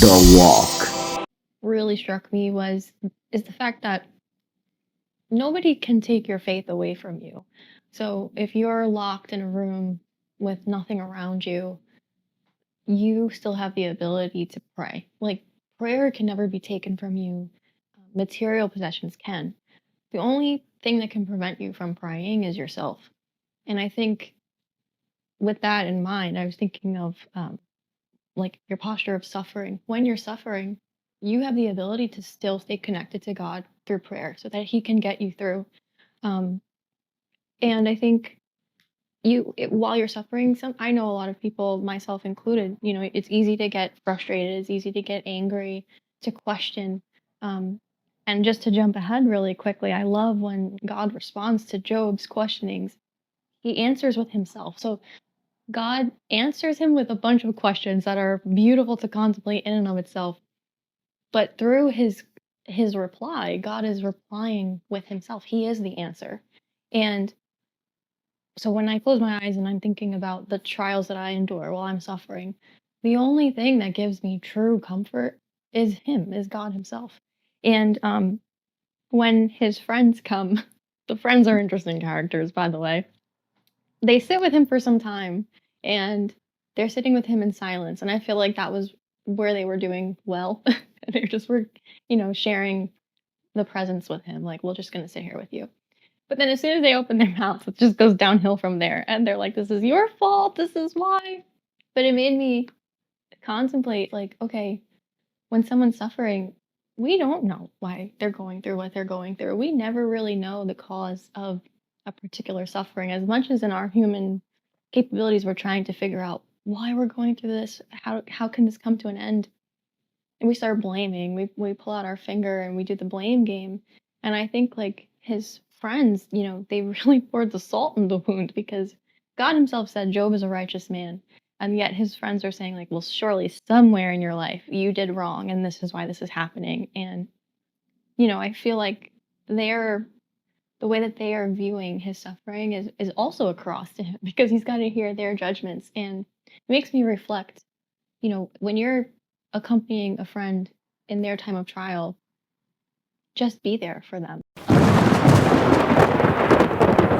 The Walk. Really struck me is the fact that nobody can take your faith away from you. So if you're locked in a room with nothing around you, you still have the ability to pray. Like prayer can never be taken from you. Material possessions can. The only thing that can prevent you from praying is yourself. And I think with that in mind, I was thinking of like your posture of suffering. When you're suffering, you have the ability to still stay connected to God through prayer so that He can get you through. Um, and I think while you're suffering, I know a lot of people, myself included, it's easy to get frustrated, it's easy to get angry, to question. Um, and just to jump ahead really quickly, I love when God responds to Job's questionings. He answers with Himself. So God answers him with a bunch of questions that are beautiful to contemplate in and of itself. But through his reply, God is replying with himself. He is the answer. And so when I close my eyes and I'm thinking about the trials that I endure while I'm suffering, the only thing that gives me true comfort is him, is God himself. And when his friends come, the friends are interesting characters, by the way. They sit with him for some time and they're sitting with him in silence. And I feel like that was where they were doing well. They just were, sharing the presence with him. Like, we're just going to sit here with you. But then as soon as they open their mouths, it just goes downhill from there. And they're like, this is your fault. This is why. But it made me contemplate, like, okay, when someone's suffering, we don't know why they're going through what they're going through. We never really know the cause of a particular suffering as much as in our human capabilities we're trying to figure out why we're going through this. How can this come to an end? And we start blaming. We pull out our finger and we do the blame game. And I think like his friends, they really poured the salt in the wound because God himself said Job is a righteous man. And yet his friends are saying, like, well, surely somewhere in your life you did wrong and this is why this is happening. And, I feel like the way that they are viewing his suffering is also a cross to him because he's got to hear their judgments. And it makes me reflect, when you're accompanying a friend in their time of trial, just be there for them.